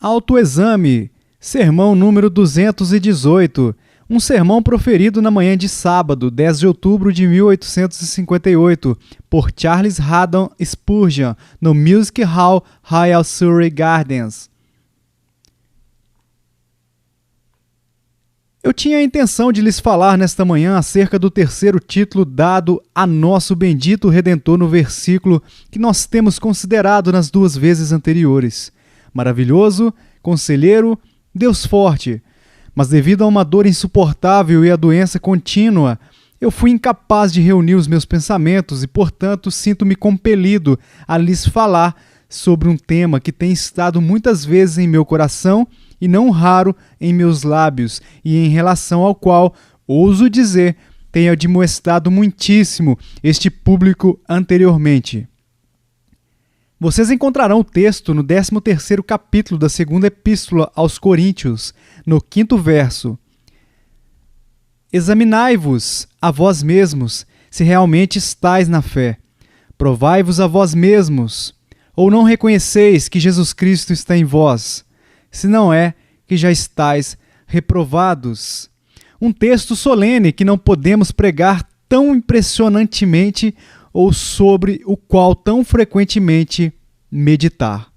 Autoexame, sermão número 218, um sermão proferido na manhã de sábado, 10 de outubro de 1858, por Charles Haddon Spurgeon, no Music Hall, Royal Surrey Gardens. Eu tinha a intenção de lhes falar nesta manhã acerca do terceiro título dado a nosso bendito Redentor no versículo que nós temos considerado nas duas vezes anteriores. Maravilhoso, Conselheiro, Deus forte. Mas devido a uma dor insuportável e a doença contínua, eu fui incapaz de reunir os meus pensamentos e, portanto, sinto-me compelido a lhes falar sobre um tema que tem estado muitas vezes em meu coração e não raro em meus lábios, e em relação ao qual, ouso dizer, tenho admoestado muitíssimo este público anteriormente. Vocês encontrarão o texto no 13º capítulo da segunda epístola aos Coríntios, no 5º verso. Examinai-vos a vós mesmos, se realmente estáis na fé. Provai-vos a vós mesmos, ou não reconheceis que Jesus Cristo está em vós? Se não é, que já estáis reprovados. Um texto solene que não podemos pregar tão impressionantemente ou sobre o qual tão frequentemente meditar.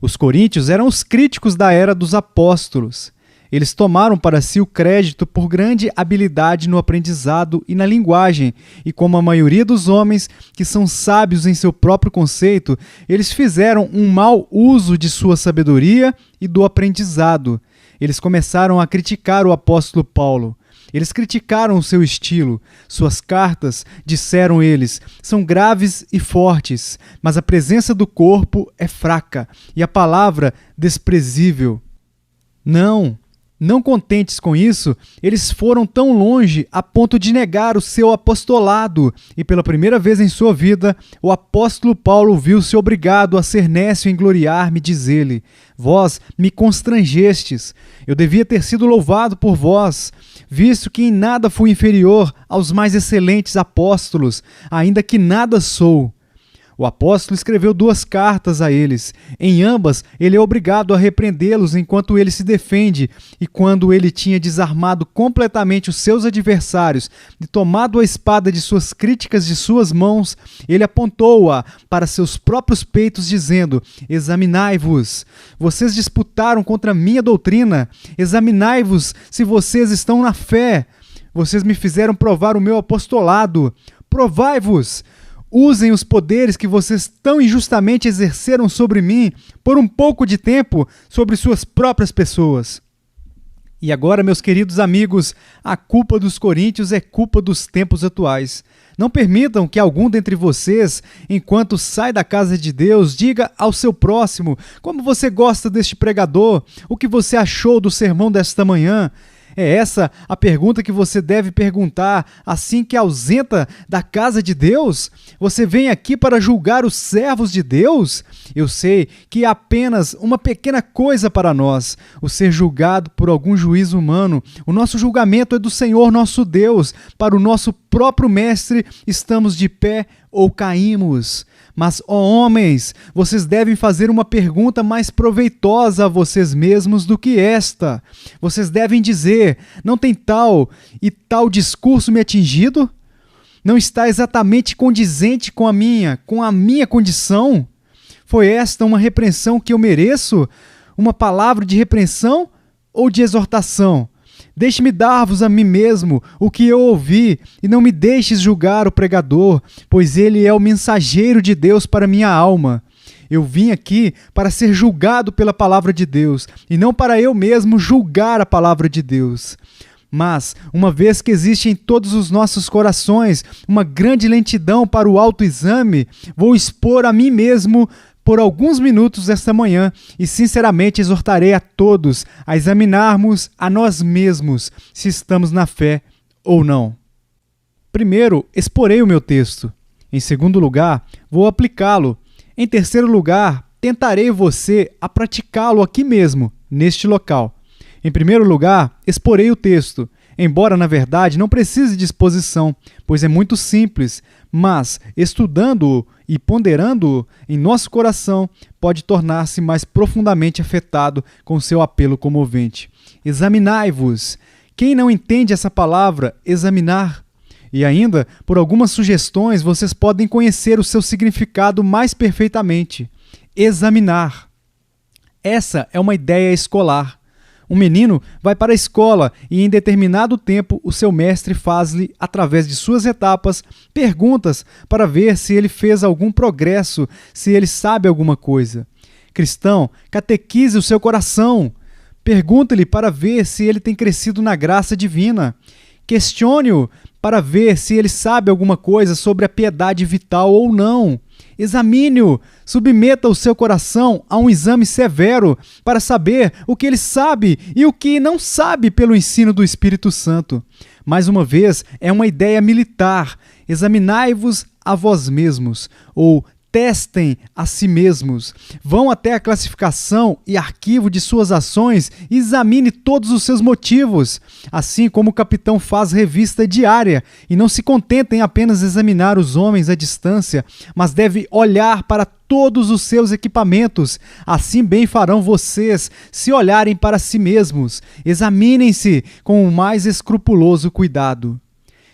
Os coríntios eram os críticos da era dos apóstolos. Eles tomaram para si o crédito por grande habilidade no aprendizado e na linguagem, e como a maioria dos homens que são sábios em seu próprio conceito, eles fizeram um mau uso de sua sabedoria e do aprendizado. Eles começaram a criticar o apóstolo Paulo. Eles criticaram o seu estilo. Suas cartas, disseram eles, são graves e fortes, mas a presença do corpo é fraca e a palavra desprezível. Não contentes com isso, eles foram tão longe a ponto de negar o seu apostolado, e pela primeira vez em sua vida, o apóstolo Paulo viu-se obrigado a ser nécio em gloriar-me, diz ele. Vós me constrangestes, eu devia ter sido louvado por vós, visto que em nada fui inferior aos mais excelentes apóstolos, ainda que nada sou. O apóstolo escreveu 2 cartas a eles. Em ambas, ele é obrigado a repreendê-los enquanto ele se defende, e quando ele tinha desarmado completamente os seus adversários e tomado a espada de suas críticas de suas mãos, ele apontou-a para seus próprios peitos, dizendo: examinai-vos. Vocês disputaram contra minha doutrina. Examinai-vos se vocês estão na fé. Vocês me fizeram provar o meu apostolado. Provai-vos. Usem os poderes que vocês tão injustamente exerceram sobre mim por um pouco de tempo sobre suas próprias pessoas. E agora, meus queridos amigos, a culpa dos coríntios é culpa dos tempos atuais. Não permitam que algum dentre vocês, enquanto sai da casa de Deus, diga ao seu próximo como você gosta deste pregador, o que você achou do sermão desta manhã. É essa a pergunta que você deve perguntar assim que ausenta da casa de Deus? Você vem aqui para julgar os servos de Deus? Eu sei que é apenas uma pequena coisa para nós, o ser julgado por algum juiz humano. O nosso julgamento é do Senhor nosso Deus. Para o nosso próprio mestre estamos de pé ou caímos. Mas, ó homens, vocês devem fazer uma pergunta mais proveitosa a vocês mesmos do que esta. Vocês devem dizer: não tem tal e tal discurso me atingido? Não está exatamente condizente com a minha condição? Foi esta uma repreensão que eu mereço? Uma palavra de repreensão ou de exortação? Deixe-me dar-vos a mim mesmo o que eu ouvi, e não me deixes julgar o pregador, pois ele é o mensageiro de Deus para minha alma. Eu vim aqui para ser julgado pela palavra de Deus, e não para eu mesmo julgar a palavra de Deus. Mas, uma vez que existe em todos os nossos corações uma grande lentidão para o autoexame, vou expor a mim mesmo por alguns minutos esta manhã e sinceramente exortarei a todos a examinarmos a nós mesmos se estamos na fé ou não. Primeiro, exporei o meu texto. Em segundo lugar, vou aplicá-lo. Em terceiro lugar, tentarei você a praticá-lo aqui mesmo, neste local. Em primeiro lugar, exporei o texto, embora na verdade não precise de exposição, pois é muito simples, mas estudando-o e ponderando-o em nosso coração, pode tornar-se mais profundamente afetado com seu apelo comovente. Examinai-vos. Quem não entende essa palavra, examinar? E ainda, por algumas sugestões, vocês podem conhecer o seu significado mais perfeitamente. Examinar. Essa é uma ideia escolar. Um menino vai para a escola e, em determinado tempo, o seu mestre faz-lhe, através de suas etapas, perguntas para ver se ele fez algum progresso, se ele sabe alguma coisa. Cristão, catequize o seu coração. Pergunte-lhe para ver se ele tem crescido na graça divina. Questione-o para ver se ele sabe alguma coisa sobre a piedade vital ou não. Examine-o, submeta o seu coração a um exame severo para saber o que ele sabe e o que não sabe pelo ensino do Espírito Santo. Mais uma vez, é uma ideia militar. Examinai-vos a vós mesmos, ou testem a si mesmos. Vão até a classificação e arquivo de suas ações e examine todos os seus motivos, assim como o capitão faz revista diária, e não se contenta em apenas examinar os homens à distância, mas deve olhar para todos os seus equipamentos. Assim bem farão vocês se olharem para si mesmos. Examinem-se com o mais escrupuloso cuidado.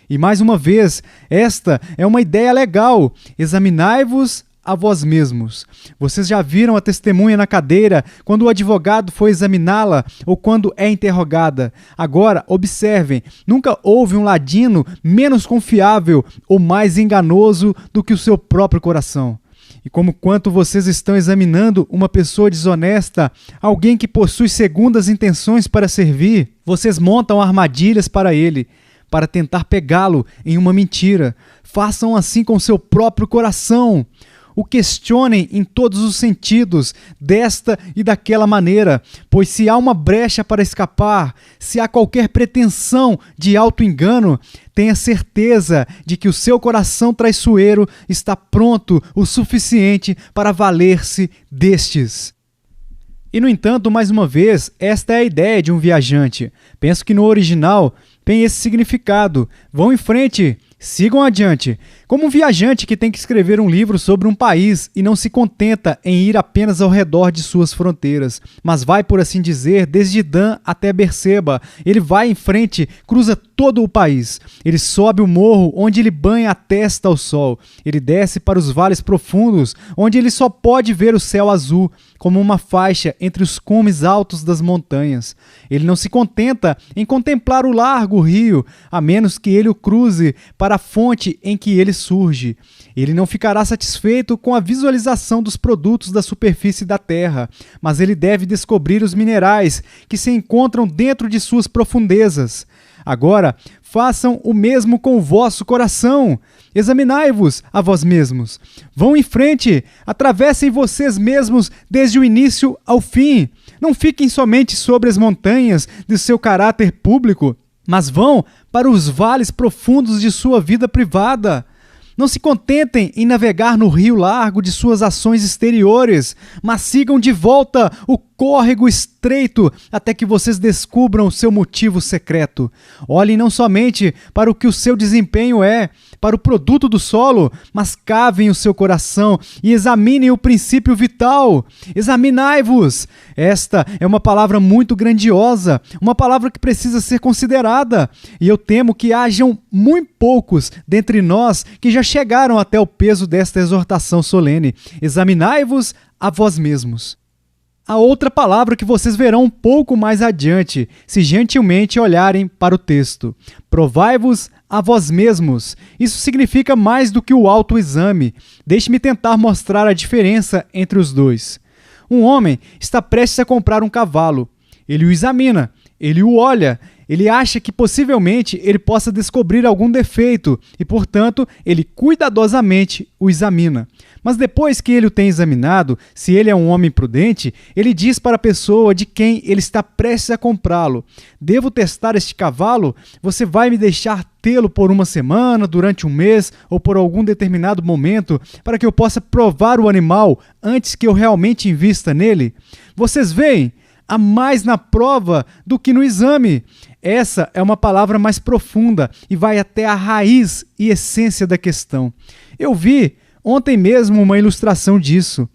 E mais uma vez, esta é uma ideia legal. Examinai-vos a vós mesmos. Vocês já viram a testemunha na cadeira quando o advogado foi examiná-la ou quando é interrogada. Agora, observem, nunca houve um ladino menos confiável ou mais enganoso do que o seu próprio coração. E como quanto vocês estão examinando uma pessoa desonesta, alguém que possui segundas intenções para servir, vocês montam armadilhas para ele, para tentar pegá-lo em uma mentira. Façam assim com seu próprio coração. O questionem em todos os sentidos, desta e daquela maneira, pois se há uma brecha para escapar, se há qualquer pretensão de auto-engano, tenha certeza de que o seu coração traiçoeiro está pronto o suficiente para valer-se destes. E, no entanto, mais uma vez, esta é a ideia de um viajante. Penso que no original tem esse significado. Vão em frente, sigam adiante. Como um viajante que tem que escrever um livro sobre um país e não se contenta em ir apenas ao redor de suas fronteiras, mas vai, por assim dizer, desde Dan até Berseba. Ele vai em frente, cruza todo o país. Ele sobe o morro, onde ele banha a testa ao sol. Ele desce para os vales profundos, onde ele só pode ver o céu azul, como uma faixa entre os cumes altos das montanhas. Ele não se contenta em contemplar o largo rio, a menos que ele o cruze para a fonte em que ele surge. Ele não ficará satisfeito com a visualização dos produtos da superfície da terra, mas ele deve descobrir os minerais que se encontram dentro de suas profundezas. Agora, façam o mesmo com o vosso coração. Examinai-vos a vós mesmos. Vão em frente, atravessem vocês mesmos desde o início ao fim. Não fiquem somente sobre as montanhas de seu caráter público, mas vão para os vales profundos de sua vida privada. Não se contentem em navegar no rio largo de suas ações exteriores, mas sigam de volta o córrego estreito até que vocês descubram o seu motivo secreto. Olhem não somente para o que o seu desempenho é, para o produto do solo, mas cavem o seu coração e examinem o princípio vital. Examinai-vos. Esta é uma palavra muito grandiosa, uma palavra que precisa ser considerada, e eu temo que hajam muito poucos dentre nós que já chegaram até o peso desta exortação solene. Examinai-vos a vós mesmos. A outra palavra que vocês verão um pouco mais adiante, se gentilmente olharem para o texto. Provai-vos a vós mesmos. Isso significa mais do que o autoexame. Deixe-me tentar mostrar a diferença entre os dois. Um homem está prestes a comprar um cavalo. Ele o examina, ele o olha, ele acha que possivelmente ele possa descobrir algum defeito e, portanto, ele cuidadosamente o examina. Mas depois que ele o tem examinado, se ele é um homem prudente, ele diz para a pessoa de quem ele está prestes a comprá-lo: devo testar este cavalo? Você vai me deixar tê-lo por uma semana, durante um mês ou por algum determinado momento, para que eu possa provar o animal antes que eu realmente invista nele? Vocês veem? há mais na prova do que no exame. Essa é uma palavra mais profunda e vai até a raiz e essência da questão. Eu vi ontem mesmo uma ilustração disso.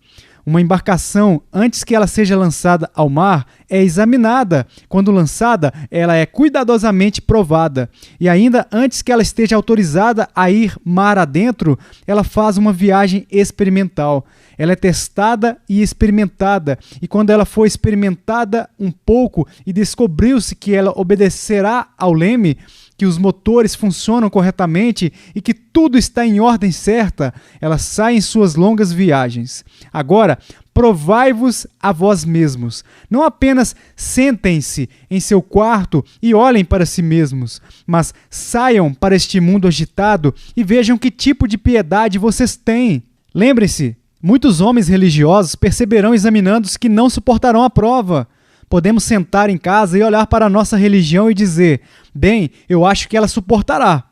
Uma embarcação, antes que ela seja lançada ao mar, é examinada. Quando lançada, ela é cuidadosamente provada. E ainda antes que ela esteja autorizada a ir mar adentro, ela faz uma viagem experimental. Ela é testada e experimentada. E quando ela for experimentada um pouco e descobriu-se que ela obedecerá ao leme, que os motores funcionam corretamente e que tudo está em ordem certa, ela sai em suas longas viagens. Agora, provai-vos a vós mesmos. Não apenas sentem-se em seu quarto e olhem para si mesmos, mas saiam para este mundo agitado e vejam que tipo de piedade vocês têm. Lembrem-se, muitos homens religiosos perceberão examinando-os que não suportarão a prova. Podemos sentar em casa e olhar para a nossa religião e dizer: bem, eu acho que ela suportará.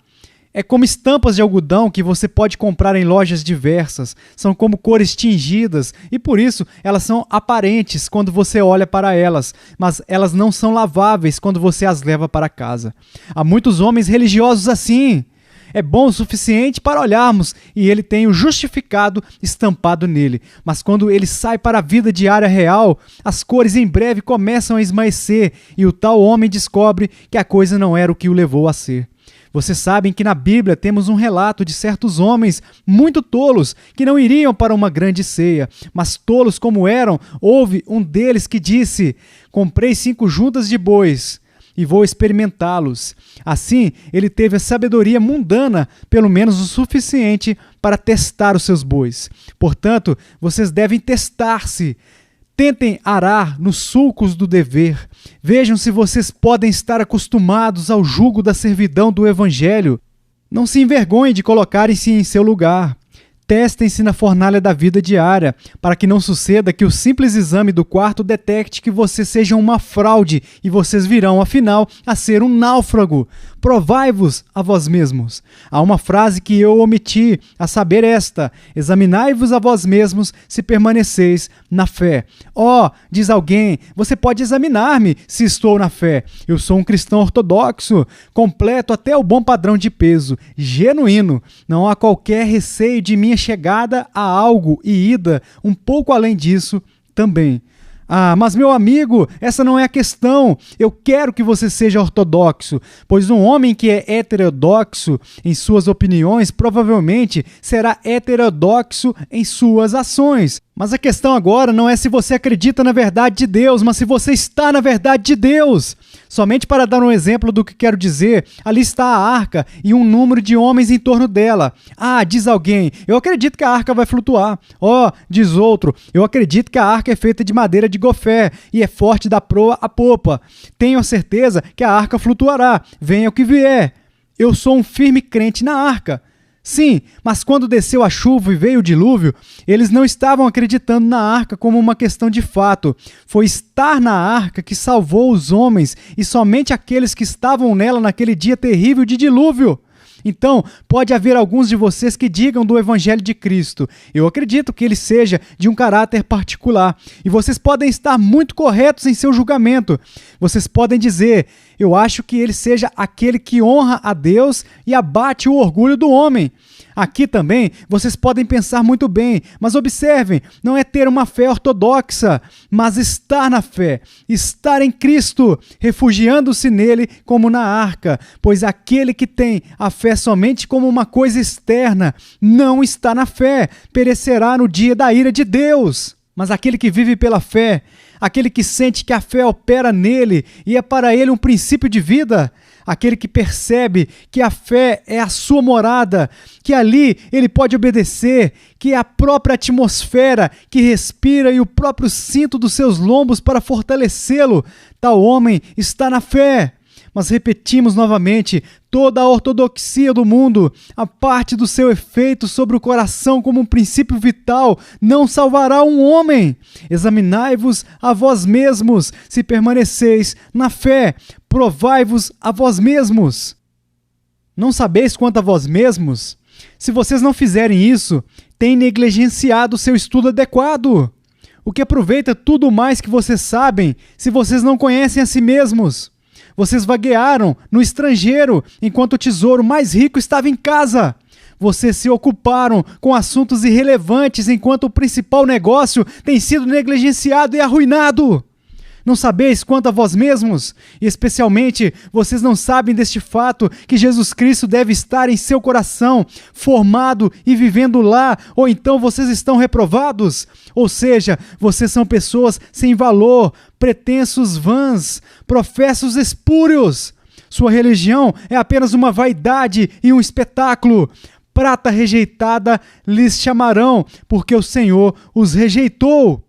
É como estampas de algodão que você pode comprar em lojas diversas. São como cores tingidas e por isso elas são aparentes quando você olha para elas, mas elas não são laváveis quando você as leva para casa. Há muitos homens religiosos assim. É bom o suficiente para olharmos e ele tem o justificado estampado nele. Mas quando ele sai para a vida diária real, as cores em breve começam a esmaecer e o tal homem descobre que a coisa não era o que o levou a ser. Vocês sabem que na Bíblia temos um relato de certos homens muito tolos que não iriam para uma grande ceia. Mas tolos como eram, houve um deles que disse: comprei 5 juntas de bois e vou experimentá-los. Assim, ele teve a sabedoria mundana, pelo menos o suficiente para testar os seus bois. Portanto, vocês devem testar-se. Tentem arar nos sulcos do dever. Vejam se vocês podem estar acostumados ao jugo da servidão do Evangelho. Não se envergonhem de colocarem-se em seu lugar. Testem-se na fornalha da vida diária, para que não suceda que o simples exame do quarto detecte que vocês sejam uma fraude e vocês virão, afinal, a ser um náufrago. Provai-vos a vós mesmos. Há uma frase que eu omiti, a saber esta: examinai-vos a vós mesmos se permaneceis na fé. Diz alguém, você pode examinar-me se estou na fé. Eu sou um cristão ortodoxo, completo até o bom padrão de peso, genuíno. Não há qualquer receio de minha chegada a algo e ida um pouco além disso também. Mas meu amigo, essa não é a questão. Eu quero que você seja ortodoxo, pois um homem que é heterodoxo em suas opiniões provavelmente será heterodoxo em suas ações. Mas a questão agora não é se você acredita na verdade de Deus, mas se você está na verdade de Deus. Somente para dar um exemplo do que quero dizer, ali está a arca e um número de homens em torno dela. Diz alguém, eu acredito que a arca vai flutuar. Diz outro, eu acredito que a arca é feita de madeira de gofé e é forte da proa à popa. Tenho a certeza que a arca flutuará, venha o que vier. Eu sou um firme crente na arca. Sim, mas quando desceu a chuva e veio o dilúvio, eles não estavam acreditando na arca como uma questão de fato. Foi estar na arca que salvou os homens e somente aqueles que estavam nela naquele dia terrível de dilúvio. Então, pode haver alguns de vocês que digam do Evangelho de Cristo. Eu acredito que ele seja de um caráter particular. E vocês podem estar muito corretos em seu julgamento. Vocês podem dizer, eu acho que ele seja aquele que honra a Deus e abate o orgulho do homem. Aqui também, vocês podem pensar muito bem, mas observem, não é ter uma fé ortodoxa, mas estar na fé, estar em Cristo, refugiando-se nele como na arca, pois aquele que tem a fé somente como uma coisa externa, não está na fé, perecerá no dia da ira de Deus. Mas aquele que vive pela fé, aquele que sente que a fé opera nele e é para ele um princípio de vida, aquele que percebe que a fé é a sua morada, que ali ele pode obedecer, que é a própria atmosfera que respira e o próprio cinto dos seus lombos para fortalecê-lo, tal homem está na fé. Mas repetimos novamente, toda a ortodoxia do mundo, a parte do seu efeito sobre o coração como um princípio vital, não salvará um homem. Examinai-vos a vós mesmos, se permaneceis na fé. Provai-vos a vós mesmos. Não sabeis quanto a vós mesmos? Se vocês não fizerem isso, têm negligenciado o seu estudo adequado. O que aproveita tudo mais que vocês sabem se vocês não conhecem a si mesmos? Vocês vaguearam no estrangeiro enquanto o tesouro mais rico estava em casa. Vocês se ocuparam com assuntos irrelevantes enquanto o principal negócio tem sido negligenciado e arruinado. Não sabeis quanto a vós mesmos? E especialmente, vocês não sabem deste fato que Jesus Cristo deve estar em seu coração, formado e vivendo lá, ou então vocês estão reprovados? Ou seja, vocês são pessoas sem valor, pretensos vãs, professos espúrios. Sua religião é apenas uma vaidade e um espetáculo. Prata rejeitada lhes chamarão, porque o Senhor os rejeitou.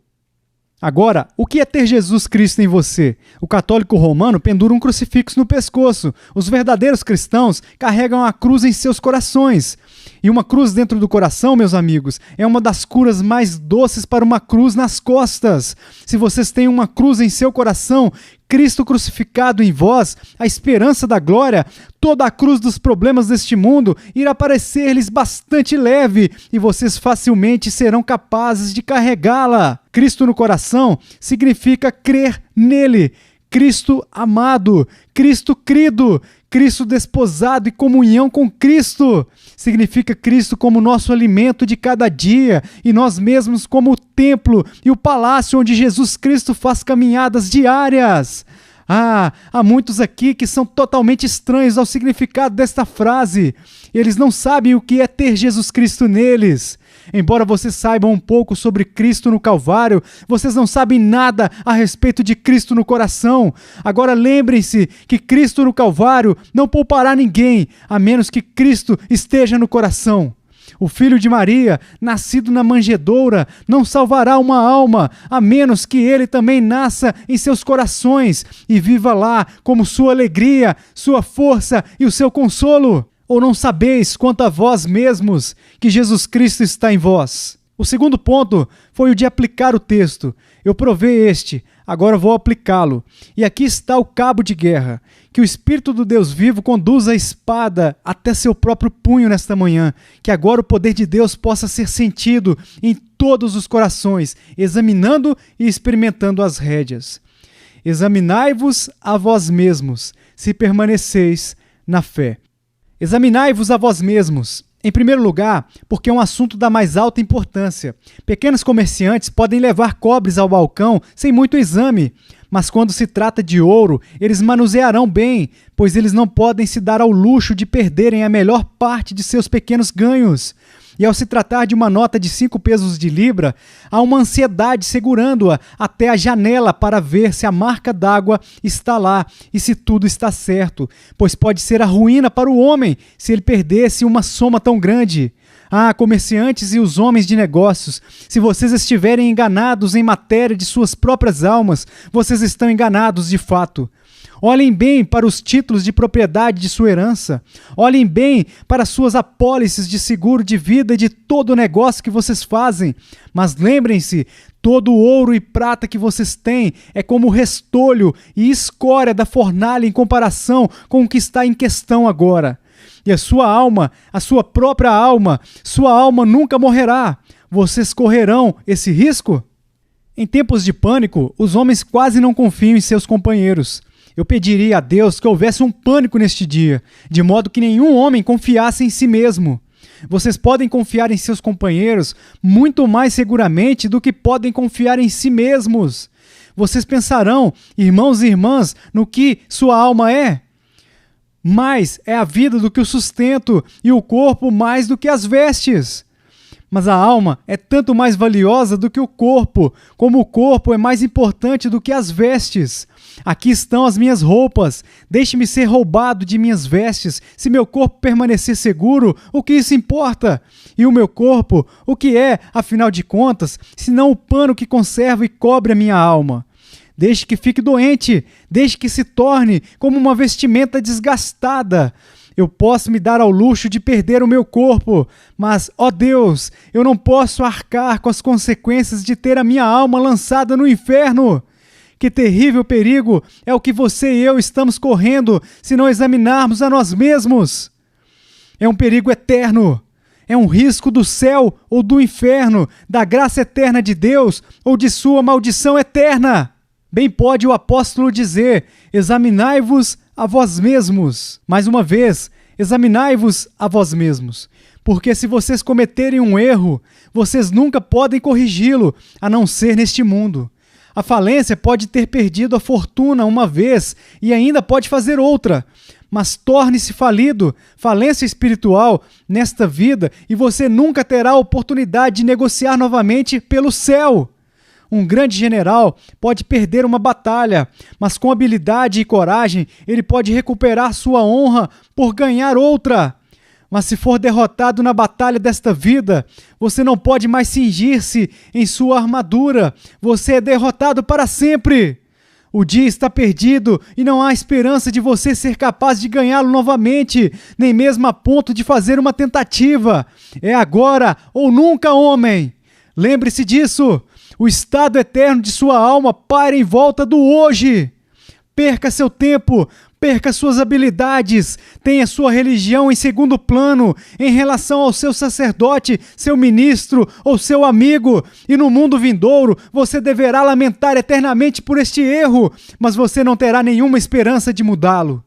Agora, o que é ter Jesus Cristo em você? O católico romano pendura um crucifixo no pescoço. Os verdadeiros cristãos carregam a cruz em seus corações. E uma cruz dentro do coração, meus amigos, é uma das curas mais doces para uma cruz nas costas. Se vocês têm uma cruz em seu coração, Cristo crucificado em vós, a esperança da glória, toda a cruz dos problemas deste mundo irá parecer-lhes bastante leve e vocês facilmente serão capazes de carregá-la. Cristo no coração significa crer nele. Cristo amado, Cristo crido, Cristo desposado e comunhão com Cristo. Significa Cristo como nosso alimento de cada dia e nós mesmos como o templo e o palácio onde Jesus Cristo faz caminhadas diárias. Há muitos aqui que são totalmente estranhos ao significado desta frase. Eles não sabem o que é ter Jesus Cristo neles. Embora vocês saibam um pouco sobre Cristo no Calvário, vocês não sabem nada a respeito de Cristo no coração. Agora lembrem-se que Cristo no Calvário não poupará ninguém, a menos que Cristo esteja no coração. O filho de Maria, nascido na manjedoura, não salvará uma alma, a menos que ele também nasça em seus corações e viva lá como sua alegria, sua força e o seu consolo. Ou não sabeis quanto a vós mesmos que Jesus Cristo está em vós? O segundo ponto foi o de aplicar o texto. Eu provei este, agora vou aplicá-lo. E aqui está o cabo de guerra. Que o Espírito do Deus vivo conduza a espada até seu próprio punho nesta manhã. Que agora o poder de Deus possa ser sentido em todos os corações, examinando e experimentando as rédeas. Examinai-vos a vós mesmos, se permaneceis na fé. Examinai-vos a vós mesmos. Em primeiro lugar, porque é um assunto da mais alta importância. Pequenos comerciantes podem levar cobres ao balcão sem muito exame, mas quando se trata de ouro, eles manusearão bem, pois eles não podem se dar ao luxo de perderem a melhor parte de seus pequenos ganhos. E ao se tratar de uma nota de 5 pesos de libra, há uma ansiedade segurando-a até a janela para ver se a marca d'água está lá e se tudo está certo, pois pode ser a ruína para o homem se ele perdesse uma soma tão grande. Comerciantes e os homens de negócios, se vocês estiverem enganados em matéria de suas próprias almas, vocês estão enganados de fato. Olhem bem para os títulos de propriedade de sua herança. Olhem bem para suas apólices de seguro de vida e de todo o negócio que vocês fazem. Mas lembrem-se, todo o ouro e prata que vocês têm é como restolho e escória da fornalha em comparação com o que está em questão agora. E a sua alma, a sua própria alma, sua alma nunca morrerá. Vocês correrão esse risco? Em tempos de pânico, os homens quase não confiam em seus companheiros. Eu pediria a Deus que houvesse um pânico neste dia, de modo que nenhum homem confiasse em si mesmo. Vocês podem confiar em seus companheiros muito mais seguramente do que podem confiar em si mesmos. Vocês pensarão, irmãos e irmãs, no que sua alma é? Mais é a vida do que o sustento e o corpo mais do que as vestes. Mas a alma é tanto mais valiosa do que o corpo, como o corpo é mais importante do que as vestes. Aqui estão as minhas roupas, deixe-me ser roubado de minhas vestes. Se meu corpo permanecer seguro, o que isso importa? E o meu corpo, o que é, afinal de contas, senão o pano que conserva e cobre a minha alma? Deixe que fique doente, deixe que se torne como uma vestimenta desgastada. Eu posso me dar ao luxo de perder o meu corpo, mas, ó Deus, eu não posso arcar com as consequências de ter a minha alma lançada no inferno. Que terrível perigo é o que você e eu estamos correndo se não examinarmos a nós mesmos. É um perigo eterno. É um risco do céu ou do inferno, da graça eterna de Deus ou de sua maldição eterna. Bem pode o apóstolo dizer: examinai-vos a vós mesmos. Mais uma vez, examinai-vos a vós mesmos. Porque se vocês cometerem um erro, vocês nunca podem corrigi-lo, a não ser neste mundo. A falência pode ter perdido a fortuna uma vez e ainda pode fazer outra, mas torne-se falido, falência espiritual, nesta vida e você nunca terá a oportunidade de negociar novamente pelo céu. Um grande general pode perder uma batalha, mas com habilidade e coragem ele pode recuperar sua honra por ganhar outra. Mas se for derrotado na batalha desta vida, você não pode mais cingir-se em sua armadura. Você é derrotado para sempre. O dia está perdido e não há esperança de você ser capaz de ganhá-lo novamente, nem mesmo a ponto de fazer uma tentativa. É agora ou nunca, homem. Lembre-se disso. O estado eterno de sua alma para em volta do hoje. Perca seu tempo, perca suas habilidades, tenha sua religião em segundo plano em relação ao seu sacerdote, seu ministro ou seu amigo, e no mundo vindouro você deverá lamentar eternamente por este erro, mas você não terá nenhuma esperança de mudá-lo.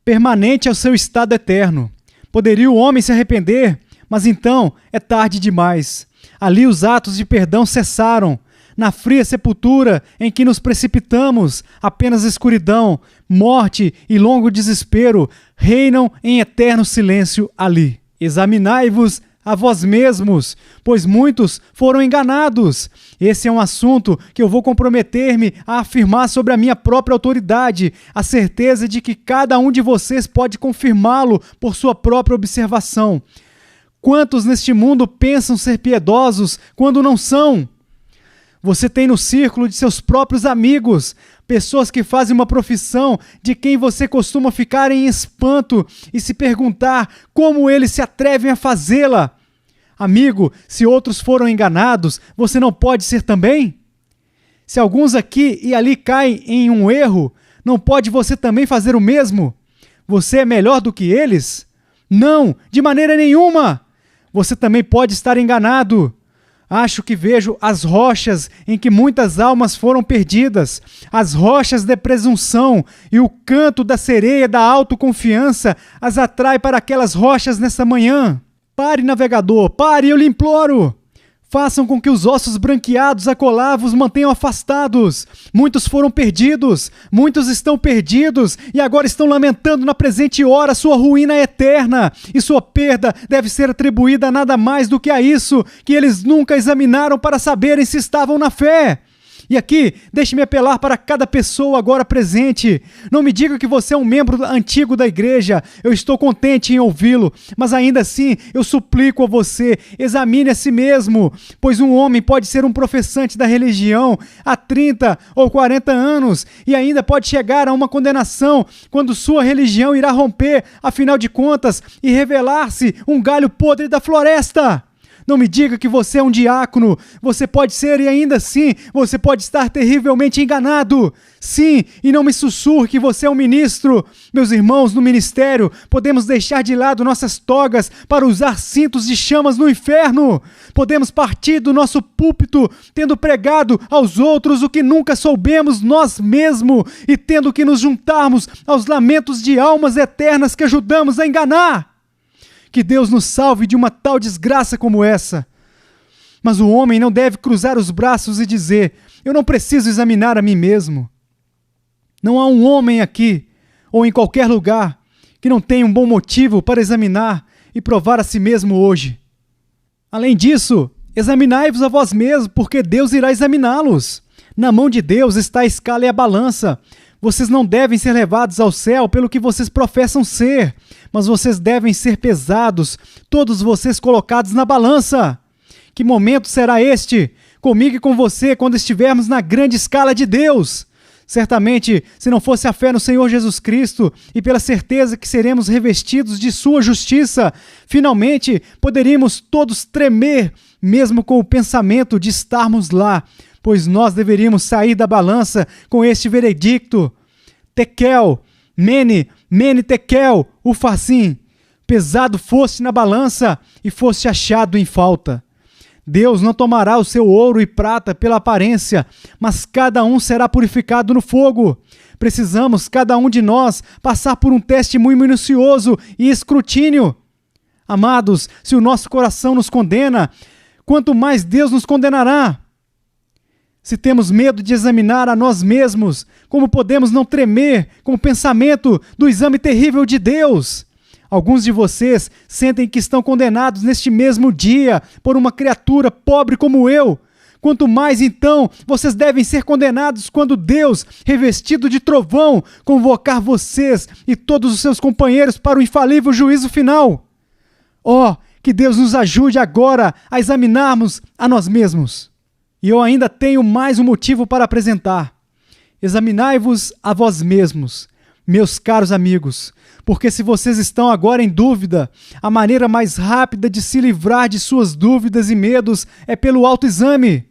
Permanente é o seu estado eterno. Poderia o homem se arrepender, mas então é tarde demais. Ali os atos de perdão cessaram. Na fria sepultura em que nos precipitamos, apenas escuridão, morte e longo desespero reinam em eterno silêncio ali. Examinai-vos a vós mesmos, pois muitos foram enganados. Esse é um assunto que eu vou comprometer-me a afirmar sobre a minha própria autoridade, a certeza de que cada um de vocês pode confirmá-lo por sua própria observação. Quantos neste mundo pensam ser piedosos quando não são? Você tem no círculo de seus próprios amigos pessoas que fazem uma profissão de quem você costuma ficar em espanto e se perguntar como eles se atrevem a fazê-la. Amigo, se outros foram enganados, você não pode ser também? Se alguns aqui e ali caem em um erro, não pode você também fazer o mesmo? Você é melhor do que eles? Não, de maneira nenhuma! Você também pode estar enganado. Acho que vejo as rochas em que muitas almas foram perdidas, as rochas de presunção, e o canto da sereia da autoconfiança as atrai para aquelas rochas nessa manhã. Pare, navegador, pare, eu lhe imploro! Façam com que os ossos branqueados a colar vos mantenham afastados. Muitos foram perdidos, muitos estão perdidos e agora estão lamentando na presente hora sua ruína eterna. E sua perda deve ser atribuída a nada mais do que a isso, que eles nunca examinaram para saberem se estavam na fé. E aqui, deixe-me apelar para cada pessoa agora presente. Não me diga que você é um membro antigo da igreja. Eu estou contente em ouvi-lo, mas ainda assim eu suplico a você, examine a si mesmo, pois um homem pode ser um professante da religião há 30 ou 40 anos e ainda pode chegar a uma condenação quando sua religião irá romper, afinal de contas, e revelar-se um galho podre da floresta. Não me diga que você é um diácono. Você pode ser e ainda assim você pode estar terrivelmente enganado. Sim, e não me sussurre que você é um ministro. Meus irmãos, no ministério, podemos deixar de lado nossas togas para usar cintos de chamas no inferno. Podemos partir do nosso púlpito tendo pregado aos outros o que nunca soubemos nós mesmos e tendo que nos juntarmos aos lamentos de almas eternas que ajudamos a enganar. Que Deus nos salve de uma tal desgraça como essa. Mas o homem não deve cruzar os braços e dizer: eu não preciso examinar a mim mesmo. Não há um homem aqui, ou em qualquer lugar, que não tenha um bom motivo para examinar e provar a si mesmo hoje. Além disso, examinai-vos a vós mesmos, porque Deus irá examiná-los. Na mão de Deus está a escala e a balança. Vocês não devem ser levados ao céu pelo que vocês professam ser, mas vocês devem ser pesados, todos vocês colocados na balança. Que momento será este? Comigo e com você, quando estivermos na grande escala de Deus. Certamente, se não fosse a fé no Senhor Jesus Cristo e pela certeza que seremos revestidos de sua justiça, finalmente poderíamos todos tremer, mesmo com o pensamento de estarmos lá, pois nós deveríamos sair da balança com este veredicto: Tekel, Mene, Mene Tekel, Ufarsim. pesado foste na balança e foste achado em falta. Deus não tomará o seu ouro e prata pela aparência, mas cada um será purificado no fogo. Precisamos, cada um de nós, passar por um teste muito minucioso e escrutínio. Amados, se o nosso coração nos condena, quanto mais Deus nos condenará. Se temos medo de examinar a nós mesmos, como podemos não tremer com o pensamento do exame terrível de Deus? Alguns de vocês sentem que estão condenados neste mesmo dia por uma criatura pobre como eu. Quanto mais, então, vocês devem ser condenados quando Deus, revestido de trovão, convocar vocês e todos os seus companheiros para o infalível juízo final. Oh, que Deus nos ajude agora a examinarmos a nós mesmos. E eu ainda tenho mais um motivo para apresentar. Examinai-vos a vós mesmos, meus caros amigos, porque se vocês estão agora em dúvida, a maneira mais rápida de se livrar de suas dúvidas e medos é pelo autoexame.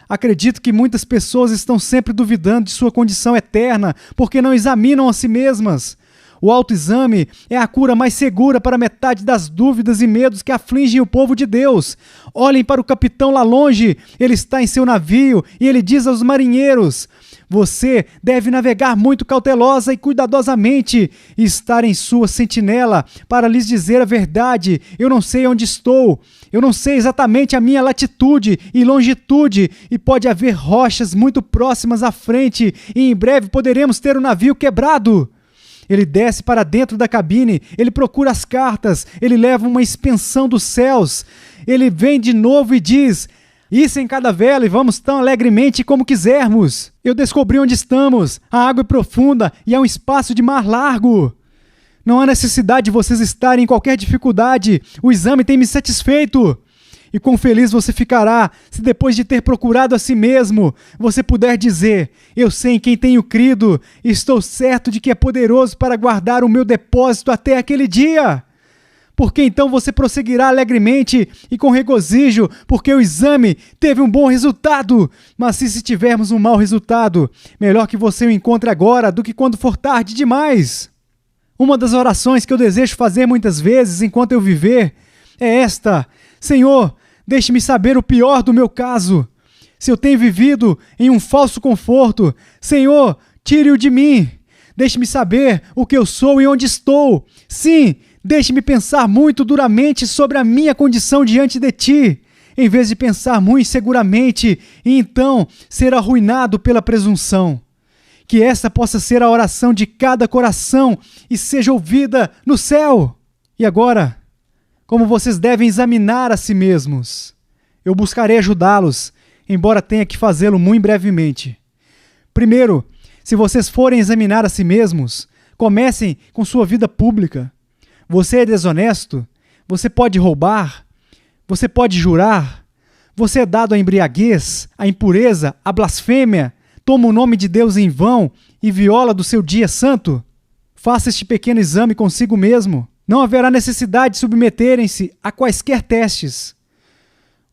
Acredito que muitas pessoas estão sempre duvidando de sua condição eterna porque não examinam a si mesmas. O autoexame é a cura mais segura para metade das dúvidas e medos que afligem o povo de Deus. Olhem para o capitão lá longe, ele está em seu navio e ele diz aos marinheiros: você deve navegar muito cautelosa e cuidadosamente e estar em sua sentinela para lhes dizer a verdade. Eu não sei onde estou, eu não sei exatamente a minha latitude e longitude e pode haver rochas muito próximas à frente e em breve poderemos ter o navio quebrado. Ele desce para dentro da cabine, ele procura as cartas, ele leva uma expensão dos céus, ele vem de novo e diz: isso em cada vela e vamos tão alegremente como quisermos. Eu descobri onde estamos, a água é profunda e há um espaço de mar largo. Não há necessidade de vocês estarem em qualquer dificuldade, o exame tem me satisfeito. E quão feliz você ficará se depois de ter procurado a si mesmo, você puder dizer: eu sei em quem tenho crido e estou certo de que é poderoso para guardar o meu depósito até aquele dia. Porque então você prosseguirá alegremente e com regozijo, porque o exame teve um bom resultado. Mas se tivermos um mau resultado, melhor que você o encontre agora do que quando for tarde demais. Uma das orações que eu desejo fazer muitas vezes enquanto eu viver é esta: Senhor, deixe-me saber o pior do meu caso. Se eu tenho vivido em um falso conforto, Senhor, tire-o de mim. Deixe-me saber o que eu sou e onde estou. Sim, deixe-me pensar muito duramente sobre a minha condição diante de Ti, em vez de pensar muito inseguramente e então ser arruinado pela presunção. Que essa possa ser a oração de cada coração e seja ouvida no céu. E agora, como vocês devem examinar a si mesmos, eu buscarei ajudá-los, embora tenha que fazê-lo muito brevemente. Primeiro, se vocês forem examinar a si mesmos, comecem com sua vida pública. Você é desonesto? Você pode roubar? Você pode jurar? Você é dado à embriaguez, à impureza, à blasfêmia? Toma o nome de Deus em vão e viola do seu dia santo? Faça este pequeno exame consigo mesmo. Não haverá necessidade de submeterem-se a quaisquer testes.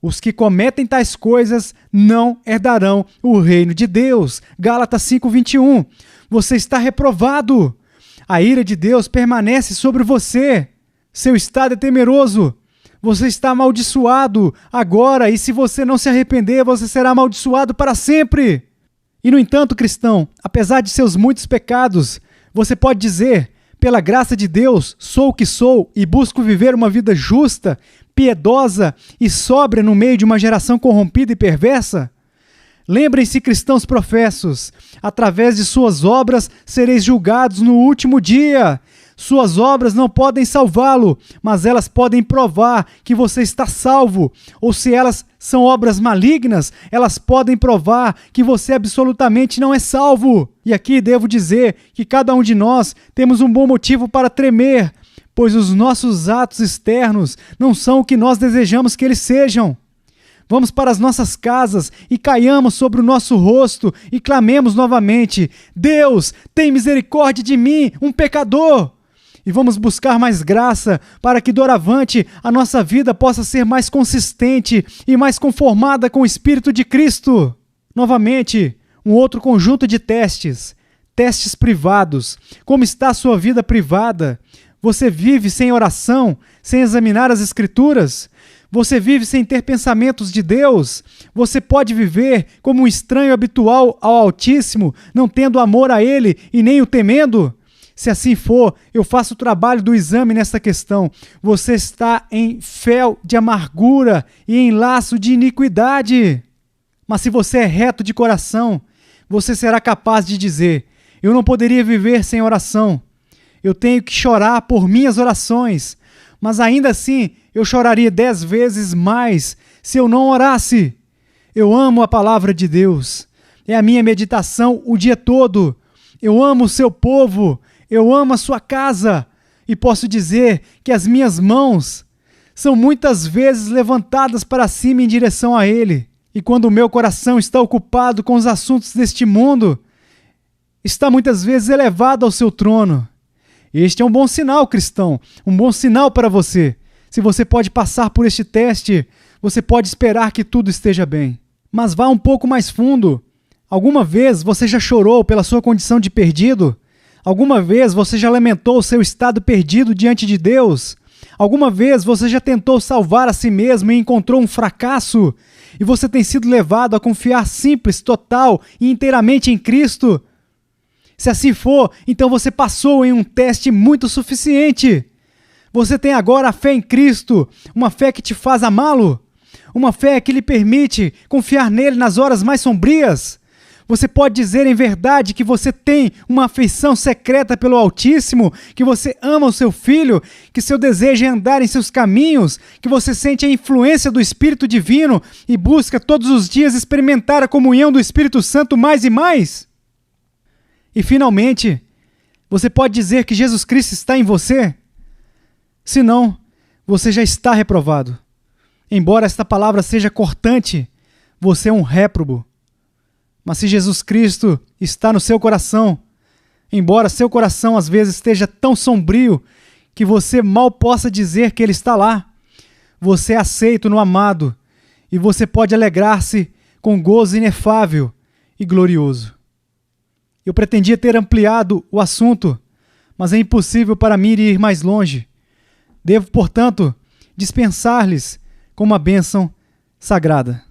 Os que cometem tais coisas não herdarão o reino de Deus. Gálatas 5:21. Você está reprovado. A ira de Deus permanece sobre você. Seu estado é temeroso. Você está amaldiçoado agora e se você não se arrepender, você será amaldiçoado para sempre. E no entanto, cristão, apesar de seus muitos pecados, você pode dizer: pela graça de Deus, sou o que sou e busco viver uma vida justa, piedosa e sóbria no meio de uma geração corrompida e perversa? Lembrem-se, cristãos professos, através de suas obras sereis julgados no último dia. Suas obras não podem salvá-lo, mas elas podem provar que você está salvo. Ou se elas são obras malignas, elas podem provar que você absolutamente não é salvo. E aqui devo dizer que cada um de nós temos um bom motivo para tremer, pois os nossos atos externos não são o que nós desejamos que eles sejam. Vamos para as nossas casas e caiamos sobre o nosso rosto e clamemos novamente: Deus, tem misericórdia de mim, um pecador! E vamos buscar mais graça para que doravante a nossa vida possa ser mais consistente e mais conformada com o Espírito de Cristo. Novamente, um outro conjunto de testes privados. Como está a sua vida privada? Você vive sem oração, sem examinar as Escrituras? Você vive sem ter pensamentos de Deus? Você pode viver como um estranho habitual ao Altíssimo, não tendo amor a Ele e nem o temendo? Se assim for, eu faço o trabalho do exame nesta questão. Você está em fel de amargura e em laço de iniquidade. Mas se você é reto de coração, você será capaz de dizer: eu não poderia viver sem oração. Eu tenho que chorar por minhas orações, mas ainda assim eu choraria 10 vezes mais se eu não orasse. Eu amo a palavra de Deus. É a minha meditação o dia todo. Eu amo o seu povo. Eu amo a sua casa. E posso dizer que as minhas mãos são muitas vezes levantadas para cima em direção a Ele. E quando o meu coração está ocupado com os assuntos deste mundo, está muitas vezes elevado ao seu trono. Este é um bom sinal, cristão, um bom sinal para você. Se você pode passar por este teste, você pode esperar que tudo esteja bem. Mas vá um pouco mais fundo. Alguma vez você já chorou pela sua condição de perdido? Alguma vez você já lamentou o seu estado perdido diante de Deus? Alguma vez você já tentou salvar a si mesmo e encontrou um fracasso? E você tem sido levado a confiar simples, total e inteiramente em Cristo? Se assim for, então você passou em um teste muito suficiente. Você tem agora a fé em Cristo, uma fé que te faz amá-lo, uma fé que lhe permite confiar nele nas horas mais sombrias. Você pode dizer em verdade que você tem uma afeição secreta pelo Altíssimo, que você ama o seu Filho, que seu desejo é andar em seus caminhos, que você sente a influência do Espírito Divino e busca todos os dias experimentar a comunhão do Espírito Santo mais e mais? E finalmente, você pode dizer que Jesus Cristo está em você? Se não, você já está reprovado. Embora esta palavra seja cortante, você é um réprobo. Mas se Jesus Cristo está no seu coração, embora seu coração às vezes esteja tão sombrio que você mal possa dizer que Ele está lá, você é aceito no amado e você pode alegrar-se com gozo inefável e glorioso. Eu pretendia ter ampliado o assunto, mas é impossível para mim ir mais longe. Devo, portanto, dispensar-lhes com uma bênção sagrada.